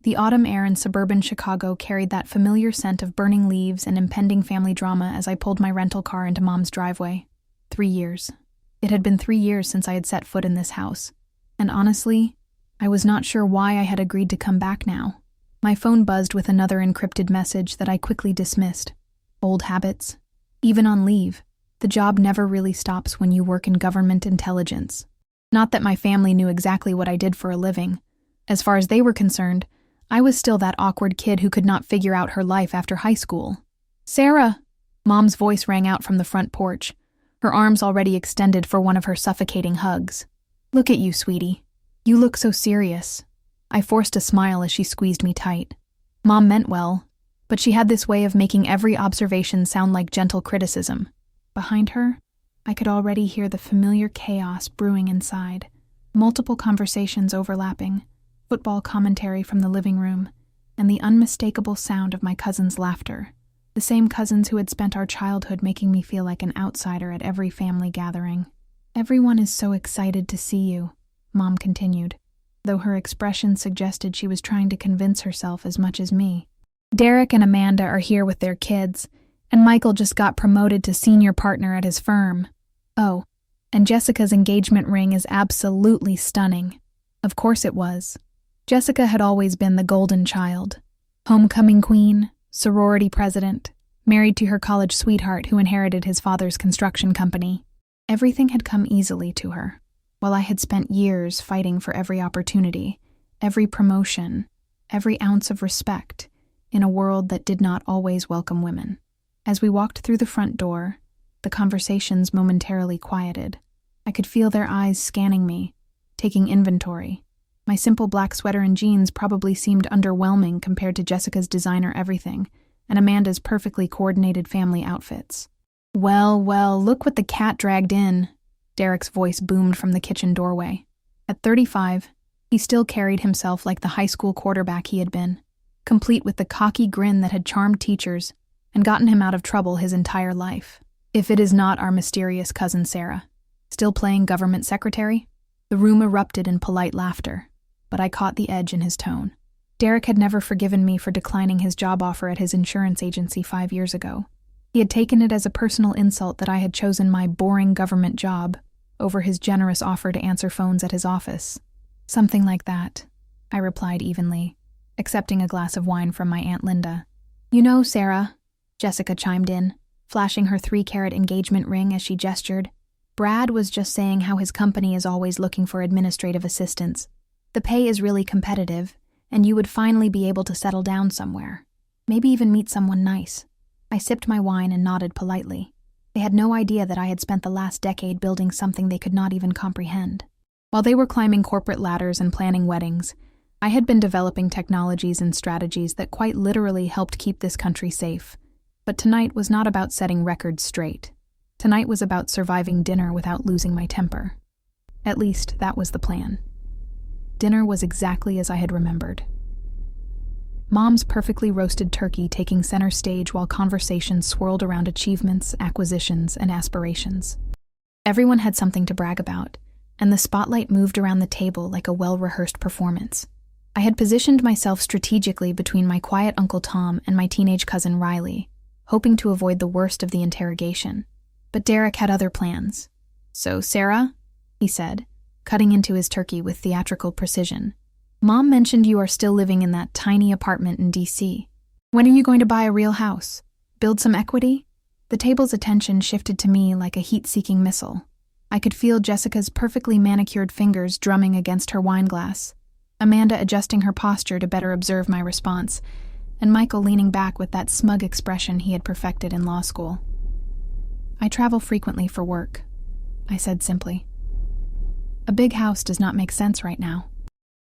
The autumn air in suburban Chicago carried that familiar scent of burning leaves and impending family drama as I pulled my rental car into Mom's driveway. 3 years. It had been 3 years since I had set foot in this house. And honestly, I was not sure why I had agreed to come back now. My phone buzzed with another encrypted message that I quickly dismissed. Old habits. Even on leave, the job never really stops when you work in government intelligence. Not that my family knew exactly what I did for a living. As far as they were concerned, I was still that awkward kid who could not figure out her life after high school. "Sarah!" Mom's voice rang out from the front porch, her arms already extended for one of her suffocating hugs. "Look at you, sweetie. You look so serious." I forced a smile as she squeezed me tight. Mom meant well, but she had this way of making every observation sound like gentle criticism. Behind her, I could already hear the familiar chaos brewing inside. Multiple conversations overlapping, football commentary from the living room, and the unmistakable sound of my cousins' laughter. The same cousins who had spent our childhood making me feel like an outsider at every family gathering. "Everyone is so excited to see you," Mom continued, though her expression suggested she was trying to convince herself as much as me. "Derek and Amanda are here with their kids, and Michael just got promoted to senior partner at his firm. Oh, and Jessica's engagement ring is absolutely stunning." Of course it was. Jessica had always been the golden child. Homecoming queen, sorority president, married to her college sweetheart who inherited his father's construction company. Everything had come easily to her, while I had spent years fighting for every opportunity, every promotion, every ounce of respect, in a world that did not always welcome women. As we walked through the front door, the conversations momentarily quieted. I could feel their eyes scanning me, taking inventory. My simple black sweater and jeans probably seemed underwhelming compared to Jessica's designer everything and Amanda's perfectly coordinated family outfits. Well, look what the cat dragged in," Derek's voice boomed from the kitchen doorway. At 35, he still carried himself like the high school quarterback he had been, complete with the cocky grin that had charmed teachers and gotten him out of trouble his entire life. "If it is not our mysterious cousin Sarah, still playing government secretary?" The room erupted in polite laughter, but I caught the edge in his tone. Derek had never forgiven me for declining his job offer at his insurance agency 5 years ago. He had taken it as a personal insult that I had chosen my boring government job over his generous offer to answer phones at his office. "Something like that," I replied evenly, accepting a glass of wine from my Aunt Linda. "You know, Sarah," Jessica chimed in, flashing her 3-carat engagement ring as she gestured, "Brad was just saying how his company is always looking for administrative assistants. The pay is really competitive, and you would finally be able to settle down somewhere. Maybe even meet someone nice." I sipped my wine and nodded politely. They had no idea that I had spent the last decade building something they could not even comprehend. While they were climbing corporate ladders and planning weddings, I had been developing technologies and strategies that quite literally helped keep this country safe. But tonight was not about setting records straight. Tonight was about surviving dinner without losing my temper. At least, that was the plan. Dinner was exactly as I had remembered. Mom's perfectly roasted turkey taking center stage while conversations swirled around achievements, acquisitions, and aspirations. Everyone had something to brag about, and the spotlight moved around the table like a well-rehearsed performance. I had positioned myself strategically between my quiet Uncle Tom and my teenage cousin Riley, hoping to avoid the worst of the interrogation. But Derek had other plans. "So, Sarah," he said, cutting into his turkey with theatrical precision, "Mom mentioned you are still living in that tiny apartment in D.C. When are you going to buy a real house? Build some equity?" The table's attention shifted to me like a heat-seeking missile. I could feel Jessica's perfectly manicured fingers drumming against her wine glass, Amanda adjusting her posture to better observe my response, and Michael leaning back with that smug expression he had perfected in law school. "I travel frequently for work," I said simply. "A big house does not make sense right now."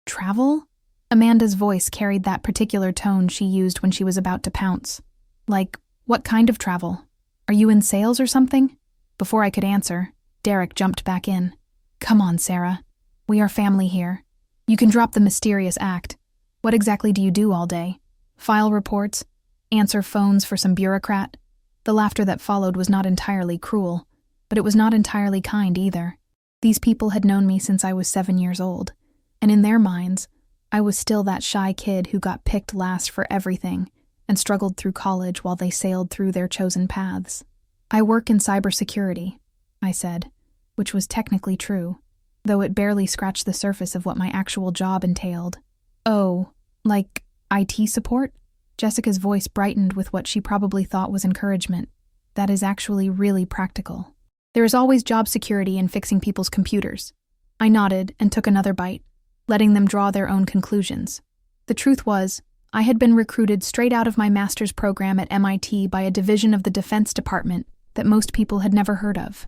"Travel?" Amanda's voice carried that particular tone she used when she was about to pounce. "Like, what kind of travel? Are you in sales or something?" Before I could answer, Derek jumped back in. "Come on, Sarah. We are family here. You can drop the mysterious act. What exactly do you do all day? File reports? Answer phones for some bureaucrat?" The laughter that followed was not entirely cruel, but it was not entirely kind either. These people had known me since I was 7 years old, and in their minds, I was still that shy kid who got picked last for everything and struggled through college while they sailed through their chosen paths. I work in cybersecurity, I said, which was technically true, though it barely scratched the surface of what my actual job entailed. Oh, like IT support? Jessica's voice brightened with what she probably thought was encouragement. That is actually really practical. There is always job security in fixing people's computers. I nodded and took another bite, letting them draw their own conclusions. The truth was, I had been recruited straight out of my master's program at MIT by a division of the Defense Department that most people had never heard of.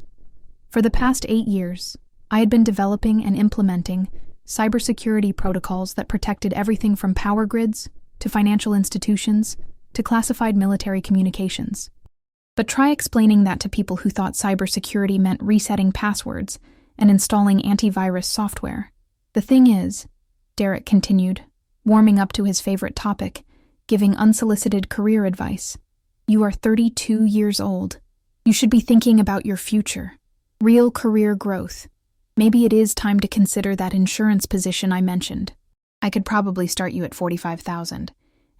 For the past 8 years, I had been developing and implementing cybersecurity protocols that protected everything from power grids to financial institutions to classified military communications. But try explaining that to people who thought cybersecurity meant resetting passwords and installing antivirus software. The thing is, Derek continued, warming up to his favorite topic, giving unsolicited career advice. You are 32 years old. You should be thinking about your future. Real career growth. Maybe it is time to consider that insurance position I mentioned. I could probably start you at $45,000,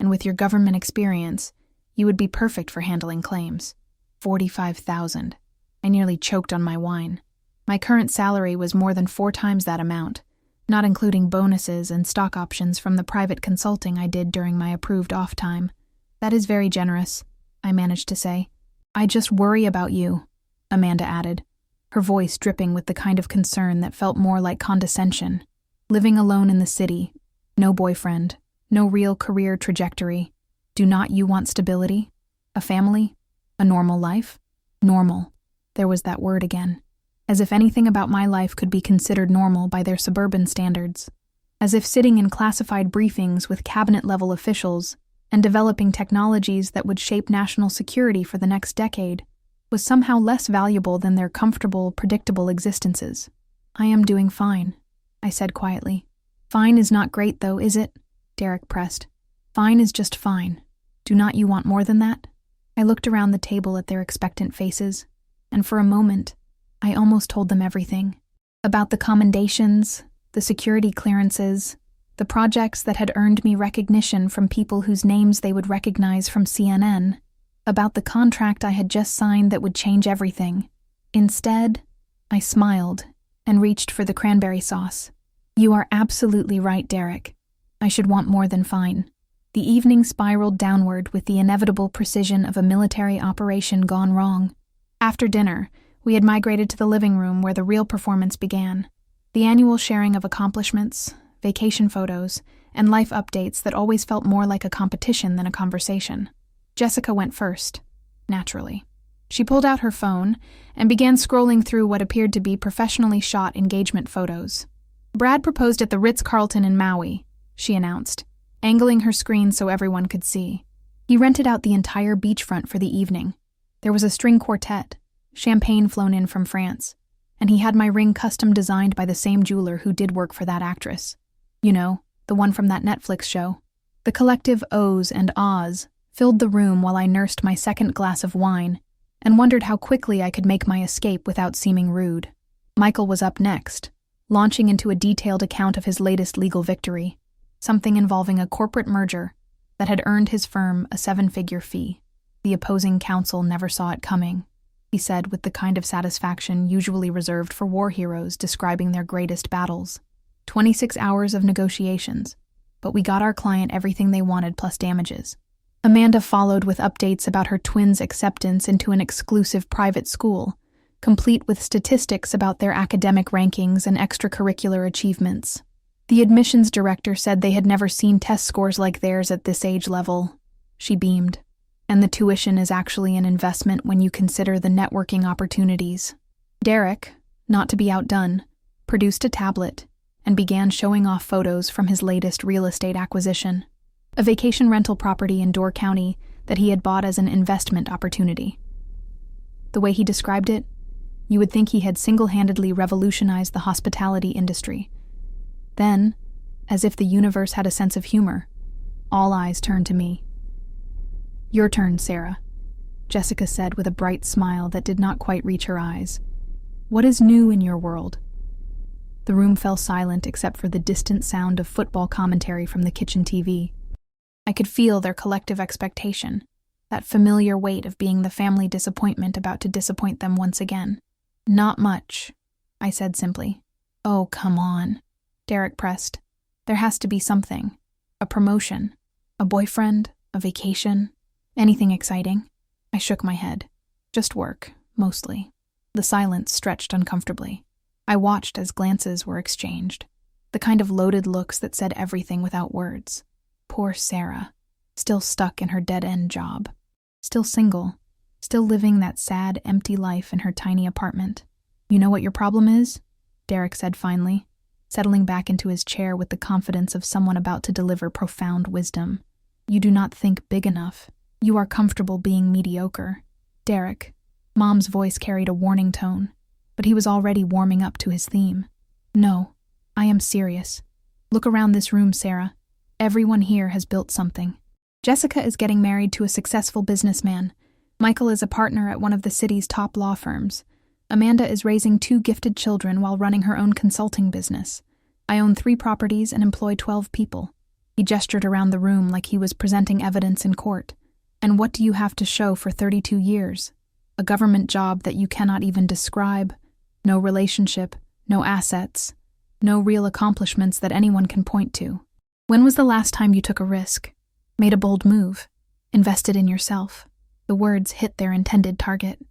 and with your government experience, you would be perfect for handling claims. $45,000. I nearly choked on my wine. My current salary was more than 4 times that amount, not including bonuses and stock options from the private consulting I did during my approved off time. That is very generous, I managed to say. I just worry about you, Amanda added, her voice dripping with the kind of concern that felt more like condescension. Living alone in the city, no boyfriend, no real career trajectory. Do not you want stability? A family? A normal life? Normal. There was that word again. As if anything about my life could be considered normal by their suburban standards. As if sitting in classified briefings with cabinet-level officials and developing technologies that would shape national security for the next decade was somehow less valuable than their comfortable, predictable existences. I am doing fine, I said quietly. Fine is not great though, is it? Derek pressed. Fine is just fine. Do not you want more than that? I looked around the table at their expectant faces, and for a moment, I almost told them everything. About the commendations, the security clearances, the projects that had earned me recognition from people whose names they would recognize from CNN, about the contract I had just signed that would change everything. Instead, I smiled and reached for the cranberry sauce. You are absolutely right, Derek. I should want more than fine. The evening spiraled downward with the inevitable precision of a military operation gone wrong. After dinner, we had migrated to the living room where the real performance began. The annual sharing of accomplishments, vacation photos, and life updates that always felt more like a competition than a conversation. Jessica went first, naturally. She pulled out her phone and began scrolling through what appeared to be professionally shot engagement photos. Brad proposed at the Ritz-Carlton in Maui, she announced, angling her screen so everyone could see. He rented out the entire beachfront for the evening. There was a string quartet, champagne flown in from France, and he had my ring custom designed by the same jeweler who did work for that actress. You know, the one from that Netflix show. The collective ohs and ahs filled the room while I nursed my second glass of wine and wondered how quickly I could make my escape without seeming rude. Michael was up next, launching into a detailed account of his latest legal victory, something involving a corporate merger that had earned his firm a 7-figure fee. The opposing counsel never saw it coming, he said with the kind of satisfaction usually reserved for war heroes describing their greatest battles. 26 hours of negotiations, but we got our client everything they wanted plus damages. Amanda followed with updates about her twins' acceptance into an exclusive private school, complete with statistics about their academic rankings and extracurricular achievements. The admissions director said they had never seen test scores like theirs at this age level. She beamed. And the tuition is actually an investment when you consider the networking opportunities. Derek, not to be outdone, produced a tablet and began showing off photos from his latest real estate acquisition, a vacation rental property in Door County that he had bought as an investment opportunity. The way he described it, you would think he had single-handedly revolutionized the hospitality industry. Then, as if the universe had a sense of humor, all eyes turned to me. Your turn, Sarah, Jessica said with a bright smile that did not quite reach her eyes. What is new in your world? The room fell silent except for the distant sound of football commentary from the kitchen TV. I could feel their collective expectation, that familiar weight of being the family disappointment about to disappoint them once again. "Not much," I said simply. "Oh, come on," Derek pressed. "There has to be something. A promotion, a boyfriend, a vacation, anything exciting." I shook my head. "Just work, mostly." The silence stretched uncomfortably. I watched as glances were exchanged, the kind of loaded looks that said everything without words. Poor Sarah, still stuck in her dead-end job, still single, still living that sad, empty life in her tiny apartment. "You know what your problem is?" Derek said finally, settling back into his chair with the confidence of someone about to deliver profound wisdom. "You do not think big enough. You are comfortable being mediocre." "Derek," Mom's voice carried a warning tone, but he was already warming up to his theme. "No, I am serious. Look around this room, Sarah. Everyone here has built something. Jessica is getting married to a successful businessman. Michael is a partner at one of the city's top law firms. Amanda is raising 2 gifted children while running her own consulting business. I own 3 properties and employ 12 people." He gestured around the room like he was presenting evidence in court. "And what do you have to show for 32 years? A government job that you cannot even describe, no relationship, no assets, no real accomplishments that anyone can point to. When was the last time you took a risk, made a bold move, invested in yourself?" The words hit their intended target.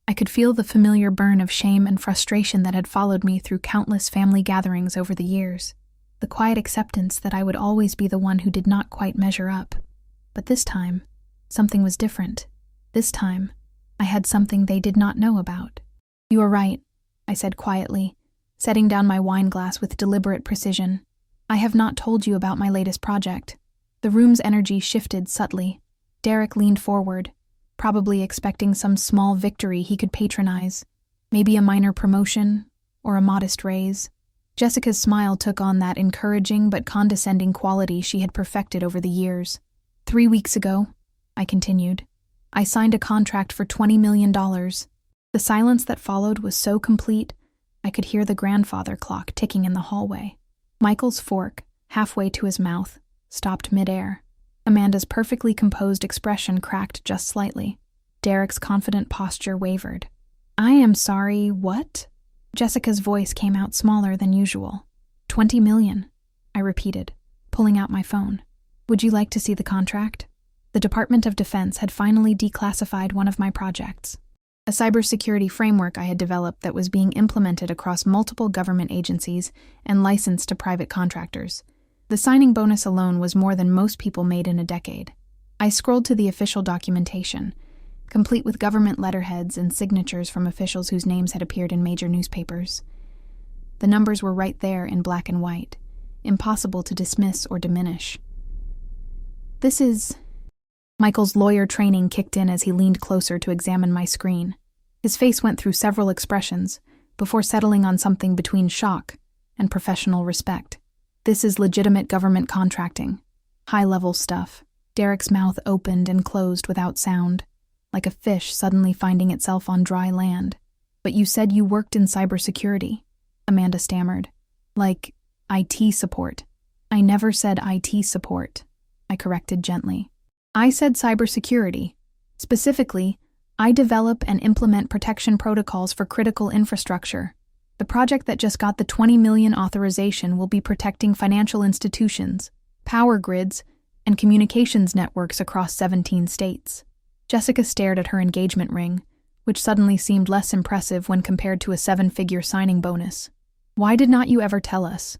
I could feel the familiar burn of shame and frustration that had followed me through countless family gatherings over the years, the quiet acceptance that I would always be the one who did not quite measure up. But this time, something was different. This time, I had something they did not know about. "You are right," I said quietly, setting down my wine glass with deliberate precision. "I have not told you about my latest project." The room's energy shifted subtly. Derek leaned forward, probably expecting some small victory he could patronize, maybe a minor promotion or a modest raise. Jessica's smile took on that encouraging but condescending quality she had perfected over the years. 3 weeks ago," I continued, "I signed a contract for $20 million. The silence that followed was so complete, I could hear the grandfather clock ticking in the hallway. Michael's fork, halfway to his mouth, stopped midair. Amanda's perfectly composed expression cracked just slightly. Derek's confident posture wavered. "I am sorry, what?" Jessica's voice came out smaller than usual. $20 million, I repeated, pulling out my phone. "Would you like to see the contract?" The Department of Defense had finally declassified one of my projects, a cybersecurity framework I had developed that was being implemented across multiple government agencies and licensed to private contractors. The signing bonus alone was more than most people made in a decade. I scrolled to the official documentation, complete with government letterheads and signatures from officials whose names had appeared in major newspapers. The numbers were right there in black and white, impossible to dismiss or diminish. "This is..." Michael's lawyer training kicked in as he leaned closer to examine my screen. His face went through several expressions before settling on something between shock and professional respect. "This is legitimate government contracting. High-level stuff." Derek's mouth opened and closed without sound, like a fish suddenly finding itself on dry land. "But you said you worked in cybersecurity," Amanda stammered. "Like IT support." "I never said IT support," I corrected gently. "I said cybersecurity. Specifically, I develop and implement protection protocols for critical infrastructure. The project that just got the $20 million authorization will be protecting financial institutions, power grids, and communications networks across 17 states. Jessica stared at her engagement ring, which suddenly seemed less impressive when compared to a 7-figure signing bonus. "Why did not you ever tell us?"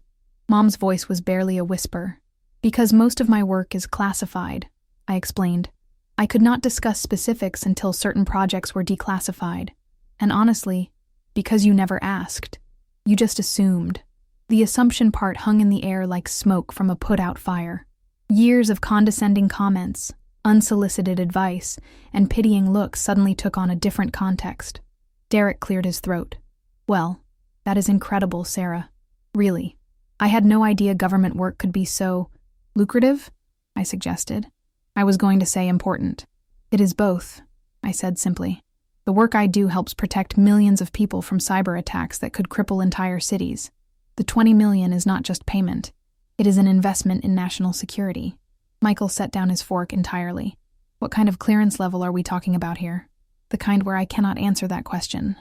Mom's voice was barely a whisper. "Because most of my work is classified," I explained. "I could not discuss specifics until certain projects were declassified. And honestly, because you never asked. You just assumed." The assumption part hung in the air like smoke from a put-out fire. Years of condescending comments, unsolicited advice, and pitying looks suddenly took on a different context. Derek cleared his throat. "Well, that is incredible, Sarah. Really. I had no idea government work could be so lucrative," I suggested. I was going to say important. "It is both," I said simply. "The work I do helps protect millions of people from cyber attacks that could cripple entire cities. The 20 million is not just payment. It is an investment in national security. Michael set down his fork entirely. What kind of clearance level are we talking about here? The kind where I cannot answer that question,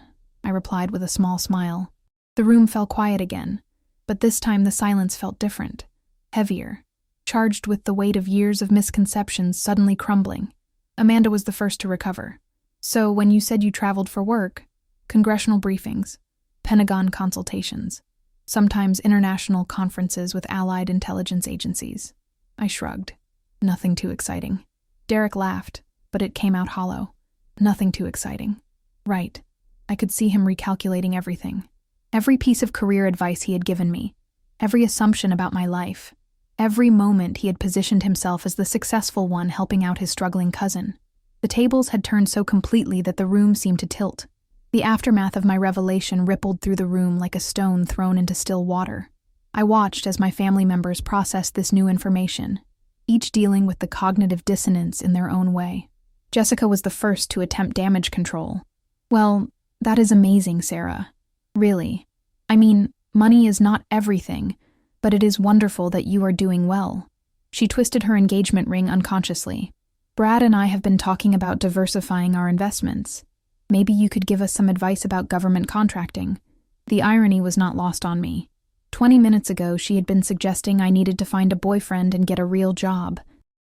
I replied with a small smile. The room fell quiet again, but this time the silence felt different, heavier, charged with the weight of years of misconceptions suddenly crumbling. Amanda was the first to recover. So, when you said you traveled for work, congressional briefings, Pentagon consultations, sometimes international conferences with allied intelligence agencies. I shrugged. Nothing too exciting. Derek laughed, but it came out hollow. Nothing too exciting. Right. I could see him recalculating everything. Every piece of career advice he had given me. Every assumption about my life. Every moment he had positioned himself as the successful one helping out his struggling cousin. The tables had turned so completely that the room seemed to tilt. The aftermath of my revelation rippled through the room like a stone thrown into still water. I watched as my family members processed this new information, each dealing with the cognitive dissonance in their own way. Jessica was the first to attempt damage control. Well, that is amazing, Sarah. Really. I mean, money is not everything, but it is wonderful that you are doing well. She twisted her engagement ring unconsciously. Brad and I have been talking about diversifying our investments. Maybe you could give us some advice about government contracting. The irony was not lost on me. 20 minutes ago, she had been suggesting I needed to find a boyfriend and get a real job.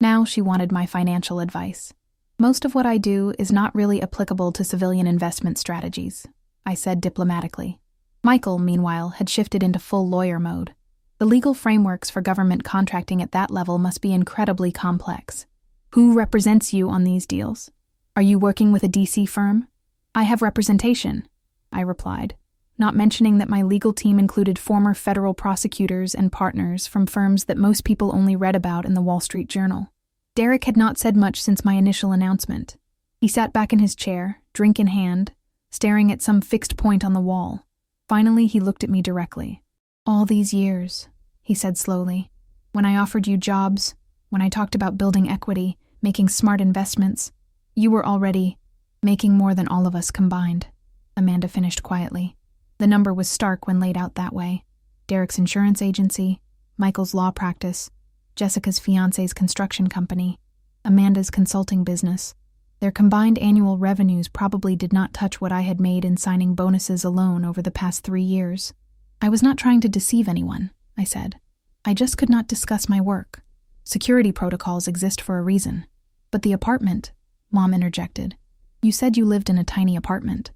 Now she wanted my financial advice. Most of what I do is not really applicable to civilian investment strategies, I said diplomatically. Michael, meanwhile, had shifted into full lawyer mode. The legal frameworks for government contracting at that level must be incredibly complex. Who represents you on these deals? Are you working with a DC firm? I have representation, I replied, not mentioning that my legal team included former federal prosecutors and partners from firms that most people only read about in the Wall Street Journal. Derek had not said much since my initial announcement. He sat back in his chair, drink in hand, staring at some fixed point on the wall. Finally, he looked at me directly. All these years, he said slowly, when I offered you jobs, when I talked about building equity, making smart investments, you were already making more than all of us combined, Amanda finished quietly. The number was stark when laid out that way. Derek's insurance agency, Michael's law practice, Jessica's fiancé's construction company, Amanda's consulting business. Their combined annual revenues probably did not touch what I had made in signing bonuses alone over the past 3 years. I was not trying to deceive anyone, I said. I just could not discuss my work. Security protocols exist for a reason. But the apartment, Mom interjected. You said you lived in a tiny apartment.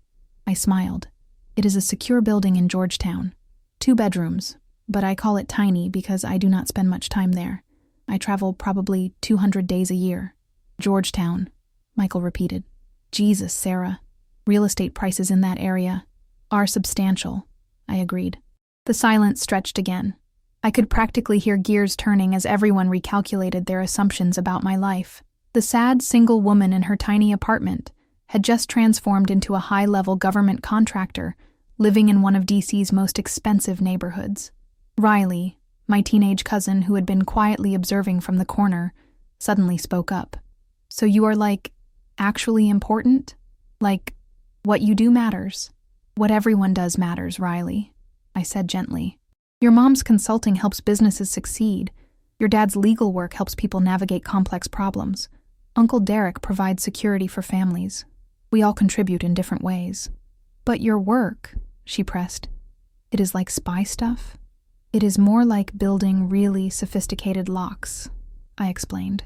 I smiled. It is a secure building in Georgetown. 2 bedrooms, but I call it tiny because I do not spend much time there. I travel probably 200 days a year. Georgetown, Michael repeated. Jesus, Sarah. Real estate prices in that area are substantial, I agreed. The silence stretched again. I could practically hear gears turning as everyone recalculated their assumptions about my life. The sad single woman in her tiny apartment had just transformed into a high-level government contractor living in one of DC's most expensive neighborhoods. Riley, my teenage cousin who had been quietly observing from the corner, suddenly spoke up. So you are actually important? What you do matters. What everyone does matters, Riley, I said gently. Your mom's consulting helps businesses succeed. Your dad's legal work helps people navigate complex problems. Uncle Derek provides security for families. We all contribute in different ways. But your work, she pressed, it is like spy stuff? It is more like building really sophisticated locks, I explained.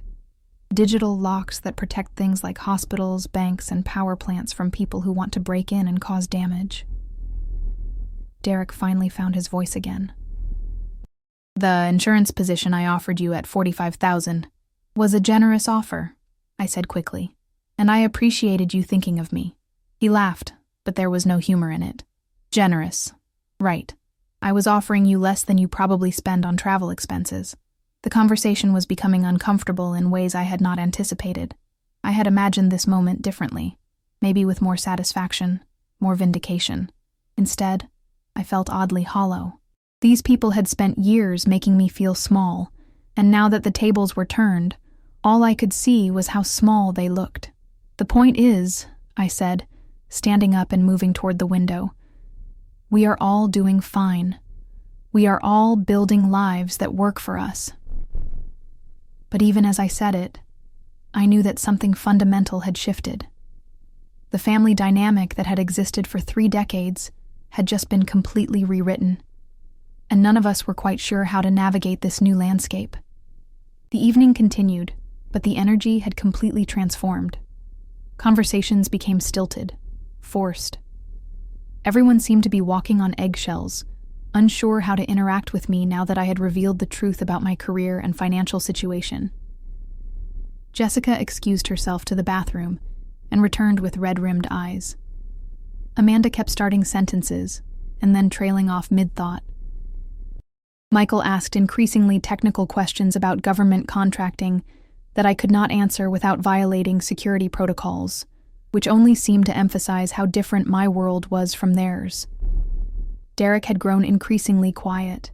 Digital locks that protect things like hospitals, banks, and power plants from people who want to break in and cause damage. Derek finally found his voice again. The insurance position I offered you at $45,000 was a generous offer, I said quickly, and I appreciated you thinking of me. He laughed, but there was no humor in it. Generous. Right. I was offering you less than you probably spend on travel expenses. The conversation was becoming uncomfortable in ways I had not anticipated. I had imagined this moment differently, maybe with more satisfaction, more vindication. Instead, I felt oddly hollow. These people had spent years making me feel small, and now that the tables were turned, all I could see was how small they looked. The point is, I said, standing up and moving toward the window, we are all doing fine. We are all building lives that work for us. But even as I said it, I knew that something fundamental had shifted. The family dynamic that had existed for 3 decades had just been completely rewritten, and none of us were quite sure how to navigate this new landscape. The evening continued, but the energy had completely transformed. Conversations became stilted, forced. Everyone seemed to be walking on eggshells, unsure how to interact with me now that I had revealed the truth about my career and financial situation. Jessica excused herself to the bathroom and returned with red-rimmed eyes. Amanda kept starting sentences and then trailing off mid-thought. Michael asked increasingly technical questions about government contracting that I could not answer without violating security protocols, which only seemed to emphasize how different my world was from theirs. Derek had grown increasingly quiet,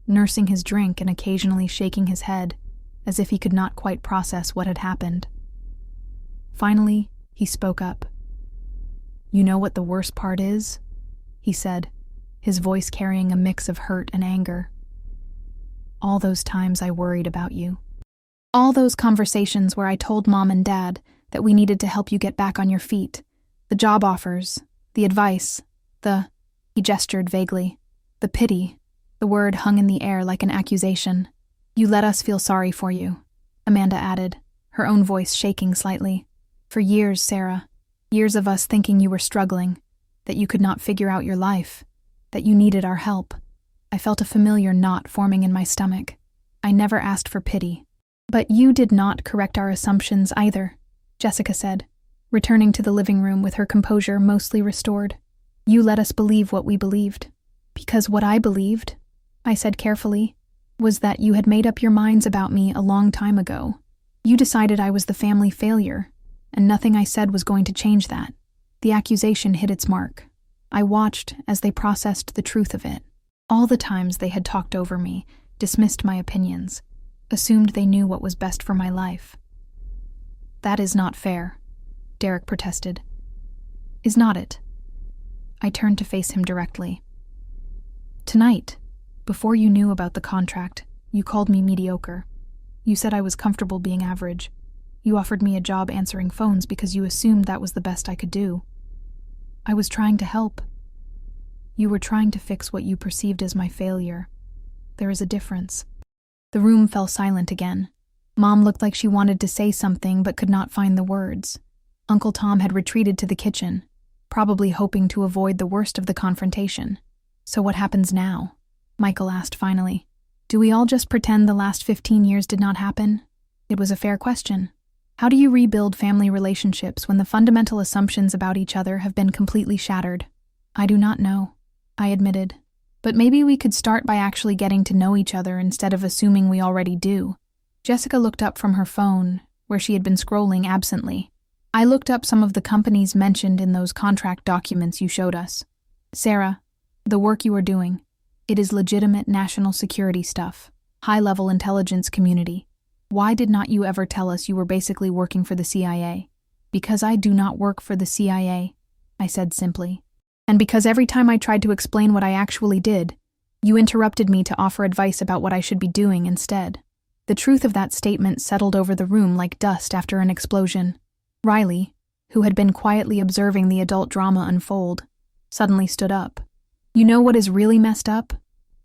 nursing his drink and occasionally shaking his head, as if he could not quite process what had happened. Finally, he spoke up. "You know what the worst part is?" he said, his voice carrying a mix of hurt and anger. "All those times I worried about you. All those conversations where I told Mom and Dad that we needed to help you get back on your feet. The job offers, the advice, he gestured vaguely. The pity. The word hung in the air like an accusation. You let us feel sorry for you," Amanda added, her own voice shaking slightly. "For years, Sarah. Years of us thinking you were struggling, that you could not figure out your life, that you needed our help. I felt a familiar knot forming in my stomach. I never asked for pity." "But you did not correct our assumptions either," Jessica said, returning to the living room with her composure mostly restored. "You let us believe what we believed. Because what I believed," I said carefully, "was that you had made up your minds about me a long time ago. You decided I was the family failure, and nothing I said was going to change that." The accusation hit its mark. I watched as they processed the truth of it. All the times they had talked over me, dismissed my opinions, assumed they knew what was best for my life. "That is not fair," Derek protested. "Is not it?" I turned to face him directly. "Tonight, before you knew about the contract, you called me mediocre. You said I was comfortable being average. You offered me a job answering phones because you assumed that was the best I could do. I was trying to help. You were trying to fix what you perceived as my failure. There is a difference." The room fell silent again. Mom looked like she wanted to say something but could not find the words. Uncle Tom had retreated to the kitchen, probably hoping to avoid the worst of the confrontation. "So what happens now?" Michael asked finally. "Do we all just pretend the last 15 years did not happen?" It was a fair question. How do you rebuild family relationships when the fundamental assumptions about each other have been completely shattered? "I do not know," I admitted. "But maybe we could start by actually getting to know each other instead of assuming we already do." Jessica looked up from her phone, where she had been scrolling absently. "I looked up some of the companies mentioned in those contract documents you showed us. Sarah, the work you are doing, it is legitimate national security stuff, high-level intelligence community. Why did not you ever tell us you were basically working for the CIA?" "Because I do not work for the CIA," I said simply. "And because every time I tried to explain what I actually did, you interrupted me to offer advice about what I should be doing instead." The truth of that statement settled over the room like dust after an explosion. Riley, who had been quietly observing the adult drama unfold, suddenly stood up. "You know what is really messed up?"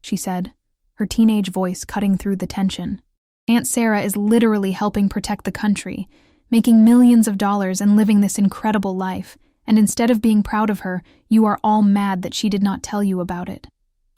she said, her teenage voice cutting through the tension. "Aunt Sarah is literally helping protect the country, making millions of dollars and living this incredible life, and instead of being proud of her, you are all mad that she did not tell you about it.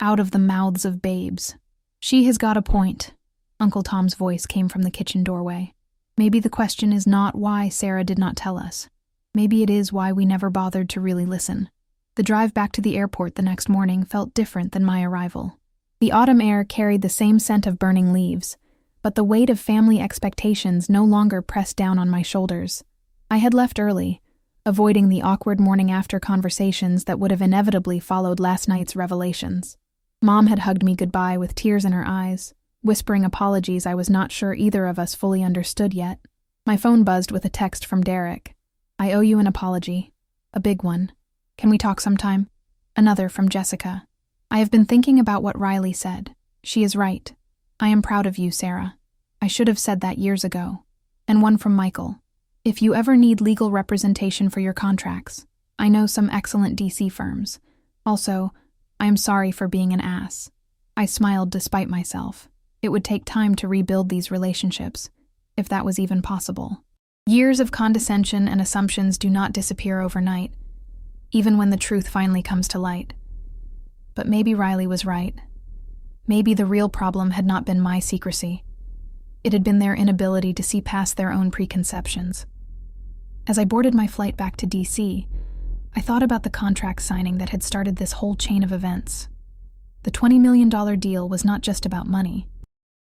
Out of the mouths of babes." "She has got a point," Uncle Tom's voice came from the kitchen doorway. "Maybe the question is not why Sarah did not tell us. Maybe it is why we never bothered to really listen." The drive back to the airport the next morning felt different than my arrival. The autumn air carried the same scent of burning leaves, but the weight of family expectations no longer pressed down on my shoulders. I had left early, avoiding the awkward morning-after conversations that would have inevitably followed last night's revelations. Mom had hugged me goodbye with tears in her eyes, whispering apologies I was not sure either of us fully understood yet. My phone buzzed with a text from Derek. "I owe you an apology. A big one. Can we talk sometime?" Another from Jessica. I have been thinking about what Riley said. She is right. I am proud of you, Sarah. I should have said that years ago. And one from Michael. If you ever need legal representation for your contracts, I know some excellent DC firms. Also, I am sorry for being an ass. I smiled despite myself. It would take time to rebuild these relationships, if that was even possible. Years of condescension and assumptions do not disappear overnight, even when the truth finally comes to light. But maybe Riley was right. Maybe the real problem had not been my secrecy. It had been their inability to see past their own preconceptions. As I boarded my flight back to DC, I thought about the contract signing that had started this whole chain of events. The $20 million deal was not just about money.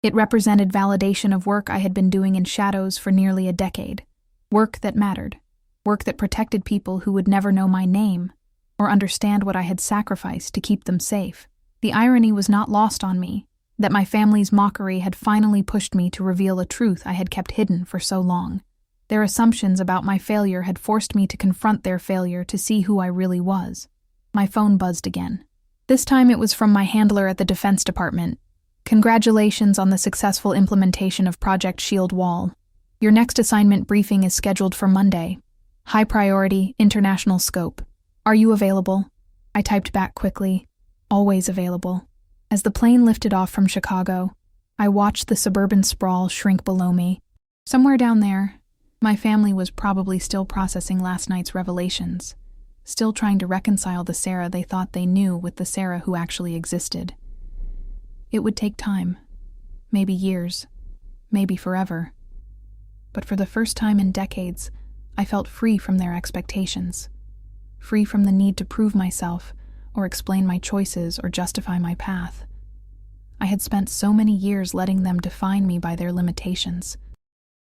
It represented validation of work I had been doing in shadows for nearly a decade. Work that mattered. Work that protected people who would never know my name or understand what I had sacrificed to keep them safe. The irony was not lost on me, that my family's mockery had finally pushed me to reveal a truth I had kept hidden for so long. Their assumptions about my failure had forced me to confront their failure to see who I really was. My phone buzzed again. This time it was from my handler at the Defense Department. Congratulations on the successful implementation of Project Shield Wall. Your next assignment briefing is scheduled for Monday. High priority, international scope. Are you available? I typed back quickly. Always available. As the plane lifted off from Chicago, I watched the suburban sprawl shrink below me. Somewhere down there, my family was probably still processing last night's revelations, still trying to reconcile the Sarah they thought they knew with the Sarah who actually existed. It would take time, maybe years, maybe forever. But for the first time in decades, I felt free from their expectations, free from the need to prove myself or explain my choices or justify my path. I had spent so many years letting them define me by their limitations.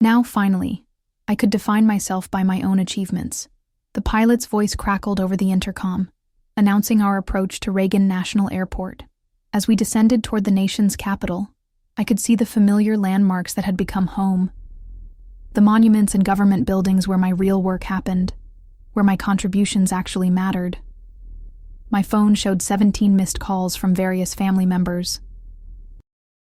Now, finally, I could define myself by my own achievements. The pilot's voice crackled over the intercom, announcing our approach to Reagan National Airport. As we descended toward the nation's capital, I could see the familiar landmarks that had become home. The monuments and government buildings where my real work happened, where my contributions actually mattered. My phone showed 17 missed calls from various family members.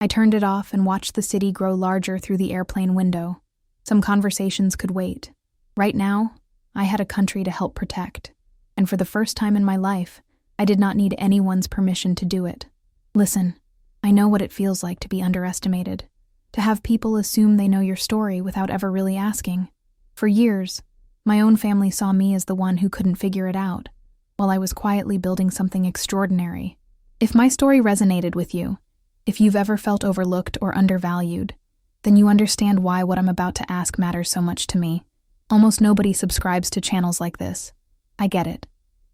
I turned it off and watched the city grow larger through the airplane window. Some conversations could wait. Right now, I had a country to help protect, and for the first time in my life, I did not need anyone's permission to do it. Listen, I know what it feels like to be underestimated, to have people assume they know your story without ever really asking. For years, my own family saw me as the one who couldn't figure it out, while I was quietly building something extraordinary. If my story resonated with you, if you've ever felt overlooked or undervalued, then you understand why what I'm about to ask matters so much to me. Almost nobody subscribes to channels like this. I get it.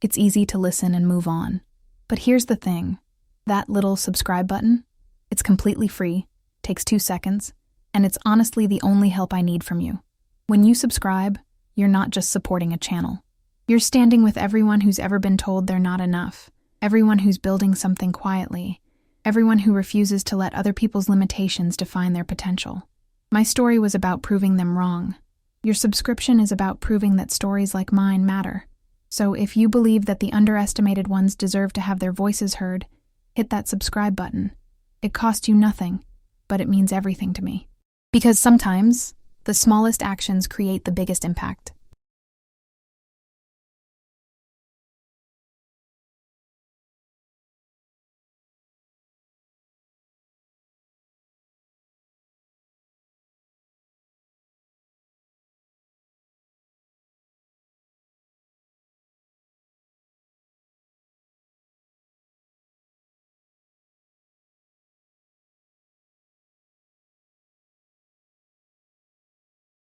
It's easy to listen and move on. But here's the thing. That little subscribe button, it's completely free, takes 2 seconds, and it's honestly the only help I need from you. When you subscribe, you're not just supporting a channel. You're standing with everyone who's ever been told they're not enough, everyone who's building something quietly, everyone who refuses to let other people's limitations define their potential. My story was about proving them wrong. Your subscription is about proving that stories like mine matter. So if you believe that the underestimated ones deserve to have their voices heard, hit that subscribe button. It costs you nothing, but it means everything to me. Because sometimes, the smallest actions create the biggest impact.